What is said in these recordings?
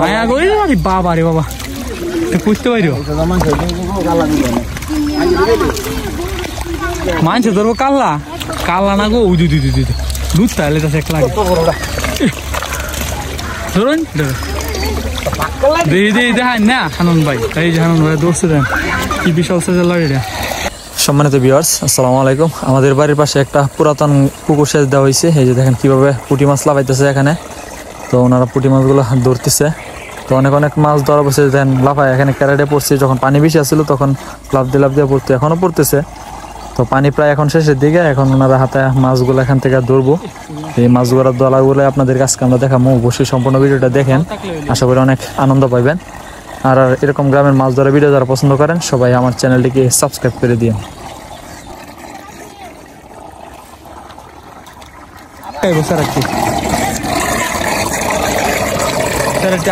মায়া করি বাবা রে বাবা বুঝতে পারি মানছে ধরবো কাল্লা কাল্লা না গো দুধ তাহলে তো এক লাগে ধরুন দেখান না হানন ভাই এই যে হানন ভাই দোষে দেন কি বিশাল সাইজের লাগে এটা। সম্মানিত ভিউয়ার্স আসসালামু আলাইকুম। আমাদের বাড়ির পাশে একটা পুরাতন পুকুর সেচ দেওয়া হয়েছে। এই যে দেখেন কিভাবে পুঁটি মাছ লাফাইতেছে এখানে। তো ওনারা পুঁটি মাছগুলো ধরতেছে। তো অনেক মাছ ধরা বসে দেন লাফায় এখানে ক্যারেটে পড়ছে। যখন পানি বেশি আসছিল তখন লাফ দিয়ে পড়তো, এখনও পড়তেছে। তো পানি প্রায় এখন শেষের দিকে, এখন ওনারা হাতে মাছগুলো এখান থেকে ধরবো। এই মাছগুলোর দলাগুলো আপনাদের কাছে আমরা দেখাবো। অবশ্যই সম্পূর্ণ ভিডিওটা দেখেন, আশা করি অনেক আনন্দ পাইবেন। আর এরকম গ্রামের মাছ ধরা ভিডিও যারা পছন্দ করেন সবাই আমার চ্যানেলটিকে সাবস্ক্রাইব করে দিন।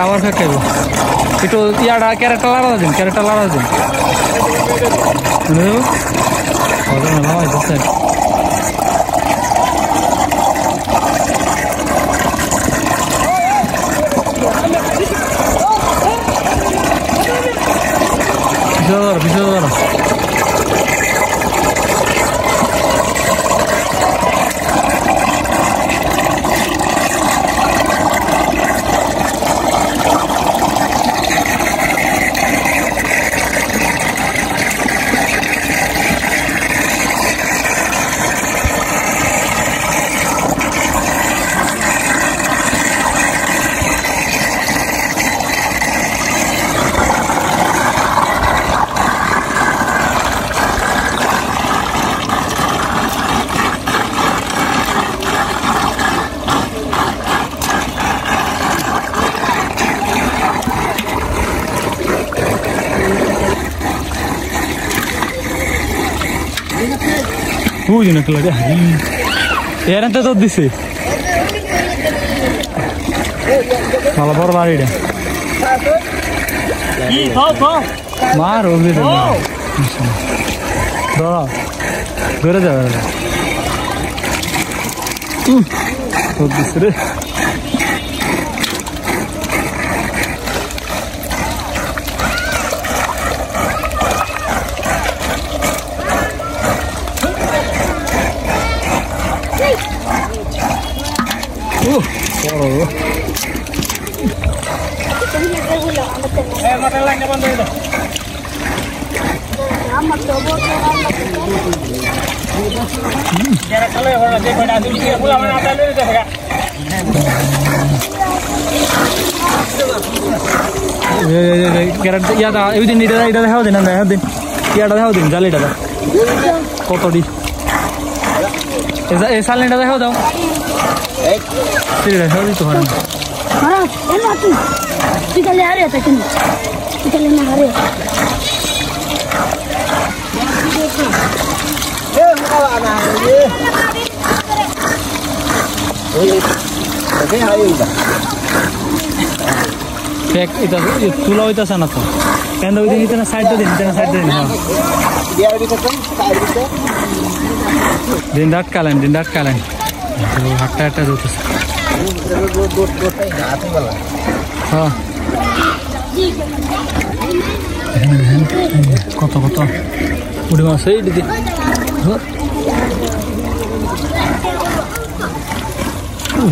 আবার খাইব একটু ইয়াটা ক্যারেটটা লাড়া দিন, ক্যারেটটা লাড়া দিন। বিশাল বুঝি না লাগে এর তো দিছে ভালো বড় বাড়িটা মার ধরে যাবে দিছে রে। এটা দেখাও দিন, দেখাও দিন, ইয়াটা দেখাও দিন, জালিটা কতটি এই সালেটা দেখাও দাও। দেখাও দিতে পারেন তুলা হইতেছে না তো কেন দিন সাইডটা দিন, সাইড দিন দিন ডাটকালেন হাটটা হাটটা ধরতেছে। হ্যাঁ কত উড়ে মাছ এই দিদি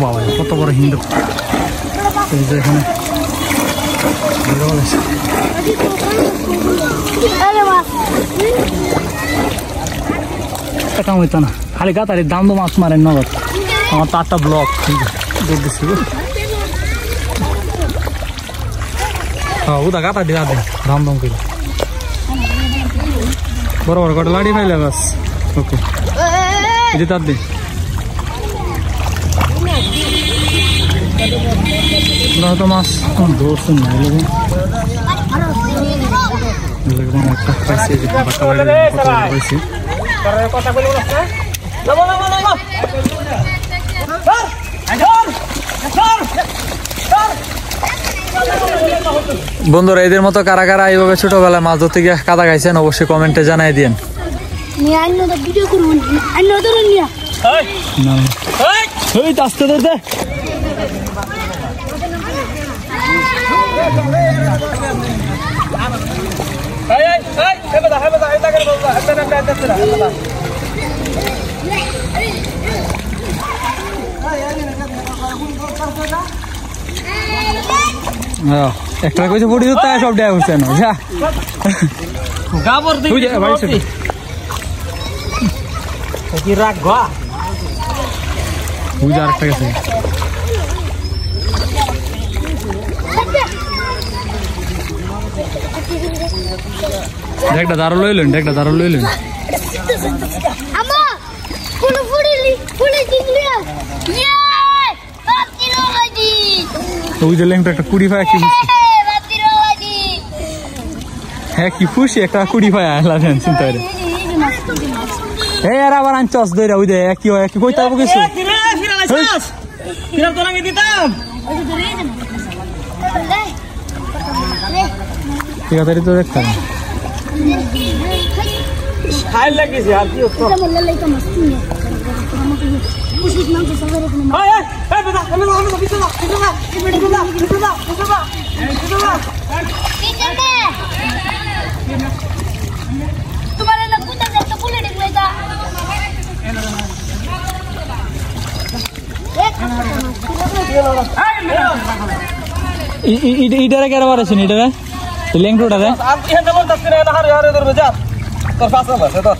বাবা কত বড় হিন্দু এখানে কাম হইতো না খালি গাতারি দাম তো মাছ মারেন নগদ। আমার তো 8টা ব্লক দেখতেছি উদা গাতা দিয়ে দাম করে বড় কটা লাড়ি খাইলে বাস। ওকে এটা তার দিন তো মাছ ধরছেন না একটা পাইছি পাইছি বন্ধুরা এদের মতো কারা কারা এইভাবে ছোটবেলায় মাছ ধরতে গিয়ে কাদা খাইছেন অবশ্যই কমেন্টে জানাই দিন। ভিডিও করুন ওই আসতে দে একটা কইছে পড়ি তো তাই সব দেয়া হচ্ছে না যা গাবর দিই কি রাখ গা বুঝা আরেকটা গেছে একটা দাঁড়ো লইলেন আমা ফুলে ফুড়িলি ফুলে জিগলি ইয়ে বাতিরো লাগি ওই যে লেংটা একটা কুড়ি ভাই কি বাতিরো লাগি হ্যাঁ কি খুশি একটা কুড়ি ভাই আলাদা চিন্তা করে এই আর আবার আনছস দইরা ওই দে কি হয় কি কইতা হবে কিছু ফিরাম তো লাগে দিতাম ঠিক আছে তো দেখতাম খাই লাগিছে আর কি হতো এটা বললে লাইকা মস্তি নে কুশিস নাম তো সবার রকম এই বেটা আমি বিছনা तुम्हारे ना कुत्ता जैसा बुलेट लेगा इधर क्या रहा है इधर लेंग रोड है आप यहां नंबर 10 रे ना यार इधर बजा तो पास में बस तो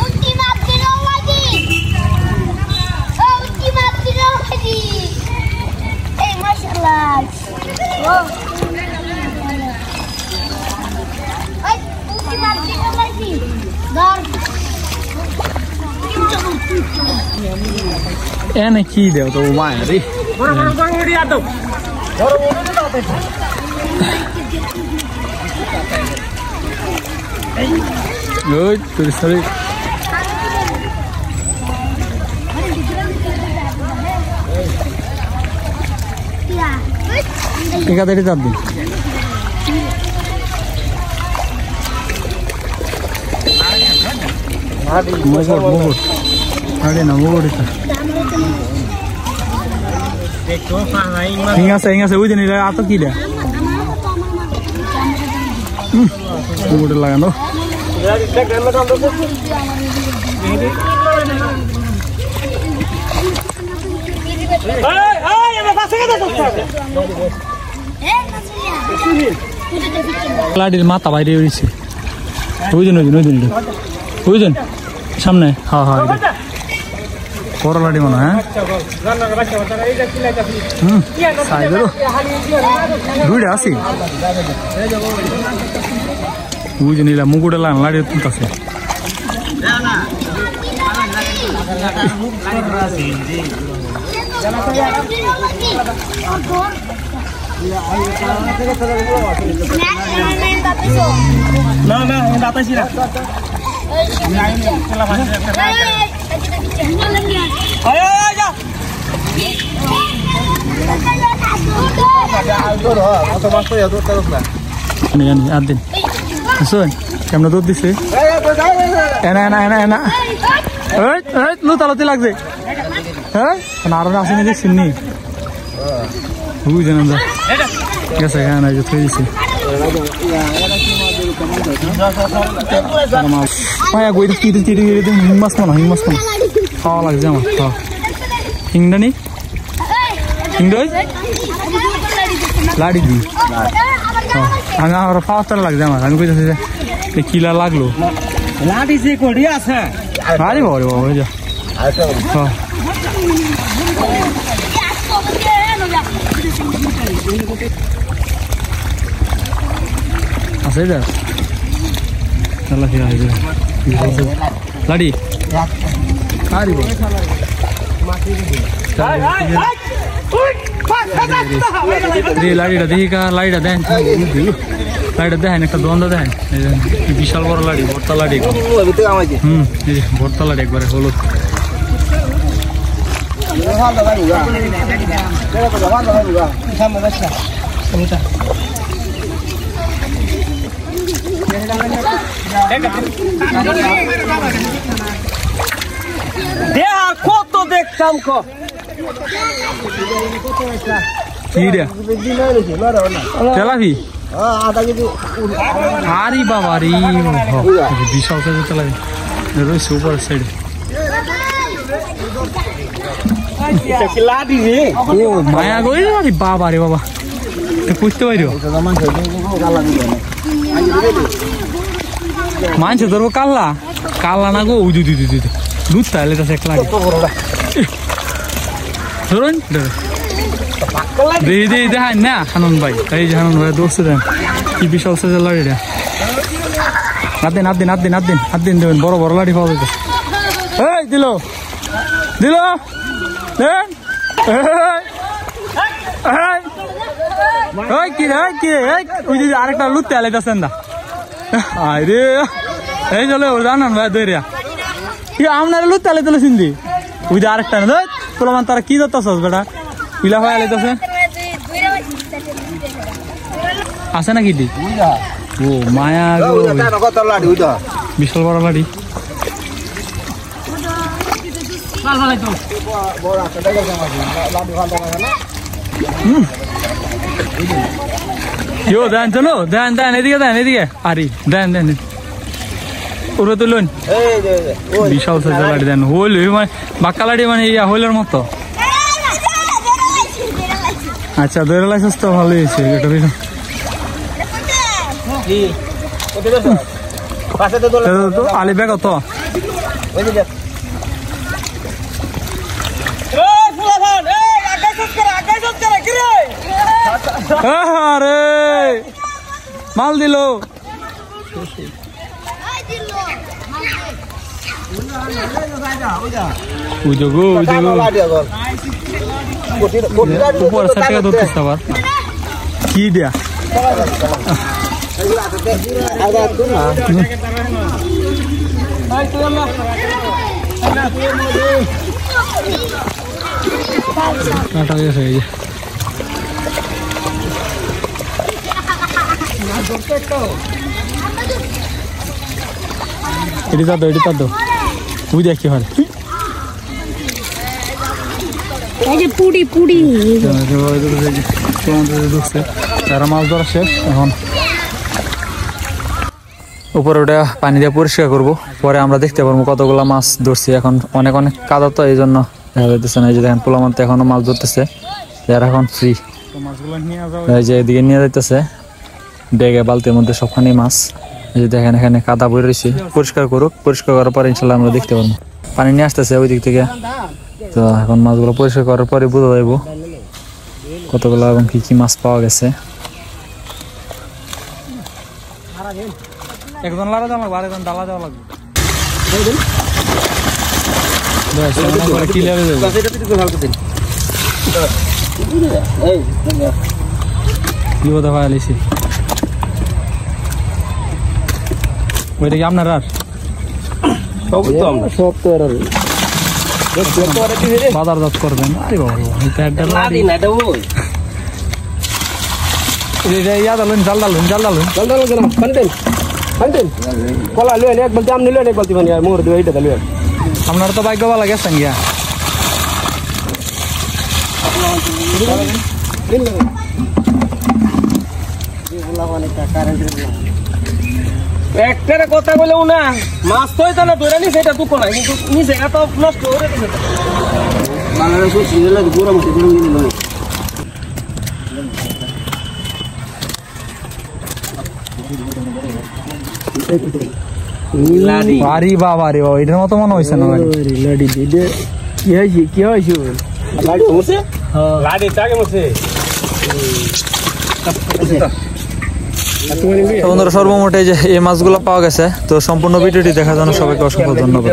उनकी माफ करो वाजी उनकी माफ करो वाजी ए माशाल्लाह ओ उनकी माफ करो वाजी दर ए नहीं की दे तो माय रे उड़ी आ दो और वो नहीं आते ओए तेरे सारे एक आधे चार दिन मोगोट अरे ना मोगोट हिंगा से उई दिन आता की दे मोगोट लगानो यार इसका घर लगा दो ये मैं पास के दो ए नसलिया লাডির মাথা বাইরে হইছে ওইজন সামনে হ্যাঁ হ্যাঁ বড় লাডি মনে হ্যাঁ দুইটা আছি বুঝে নিলাম মুকুটা লাড়ি তুলতেছে ना ना दाता सी দিন শুন কেমন দুধ দিছে এনা এনা এনা এনা লুতালতি লাগছে হ্যাঁ আরো আসেনি দেখছেন নি বুঝেন গেছে হ্যাঁ না থই দিছে মায়া গই তিতে তিতে তিতে হিং মাছ না খাওয়া লাগছে আমার খাওয়া হিংটা নি হিংডই লাড়ি দি আমি আমার পাঁচটা লাগছে আমার আমি কইতেছি যে কিলা লাগলো लाठी से कोड़िया আছে আরে বাবা বাবা যা হ্যাঁ আছে যা চলা কি আইবে লাড়ি আরে বাবা লাড়িটা দেখি কা লাড়িটা দেন লাড়িটা দেখেন একটা দ্বন্দ্ব দেখেন বিশাল বড় লাড়ি ভর্তা লাড়ি ভর্তা লাড়ি একবারে হলুদ দেয়া কত দেখতাম কো কি রে তেলাপি আরে বাবা রে বিশাল সাইজের তেলাপি রয়েছে উপরের সাইডে ও মায়া গো আরে বাবা রে বাবা বুঝতে পারিও মানছে ধরবো কাল্লা কাল্লা না গো ওই দুই দুধ তাহলে তো এক লাগে ধরুন দেখান না হানন ভাই এই যে হানন ভাই দৌড়ছে দেন কি বিশাল সাইজের লাড়িটা হাত দিন দেবেন বড় বড় লাড়ি পাওয়া যেত এই দিল দেন আরেকটা লুটতে আলাইতেছেন না আরে এই চলে জানান ভাই দৈরিয়া আপনারা লুটতে আলাই তুলে চিন্তি ওই যে আরেকটা না তোলামান তারা কি ধরতেছ বেটা পিলা হয়ে আলাইতেছে আছে নাকি ও মায়া বিশাল বড় লাড়ি দেন চলো দেন এদিকে আরে দেন ওরা তো লোন বিশাল সাইজের লাড়ি দেন হইল মানে বাক্কা লাড়ি মানে ইয়া হইলের মতো আচ্ছা ধরে লাইসেন্স তো ভালোই হয়েছে এটা আলি ব্যাগ তো আরে মাল দিল কি দিয়া এটা তো বুঝে কি হয় তারা মাছ ধরা শেষ এখন উপরে ওটা পানি দিয়ে পরিষ্কার করবো পরে আমরা দেখতে পারবো কতগুলো মাছ ধরছি এখন অনেক কাদা তো এই জন্য দেখা যাইতেছে না এই যে দেখেন পোলা মাছ এখনো মাছ ধরতেছে এরা এখন ফ্রি এই যে এদিকে নিয়ে যাইতেছে ব্যাগে বালতির মধ্যে সবখানে মাছ এই যে দেখেন এখানে কাদা বই রয়েছে পরিষ্কার করুক পরিষ্কার করার পরে ইনশাল্লাহ আমরা দেখতে পারবো পানি নিয়ে আসতেছে ওই দিক থেকে তো এখন মাছগুলো পরিষ্কার করার পরে বোঝা যাইব কতগুলো এবং কি মাছ পাওয়া গেছে একজন লাড়া দেওয়া লাগবে আরেকজন ডালা দেওয়া লাগবে বিপদে ভাই আলিছি ওইটা কি আপনার আর সব তো আর বাজারজাত করবেন আরে বাবা ইয়া ডালুন জাল ডালুন কলা লুয়ে এক বলতে আমনি লুয়ে এক বলতে মানে মোর দুই এইটা লুয়ে আপনার তো বাইক ভালো গেছেন গিয়া একটা কথা বলেও না মাছ তো এটা না ধরে নি সেটা দুঃখ নাই কিন্তু নিচে এত নষ্ট করে দিচ্ছে বাংলাদেশ সিজেলা পুরো মাছ ধরে নিয়ে নয় লাডি আরে বাবা রে বাবা এটার মত মনে হইছে না লাডি দিদে কি হইছে লাডি মুছে লাডি চাকে মুছে বন্ধুরা সর্বমোটে যে এই মাছগুলো পাওয়া গেছে তো সম্পূর্ণ ভিডিওটি দেখার জন্য সবাইকে অসংখ্য ধন্যবাদ।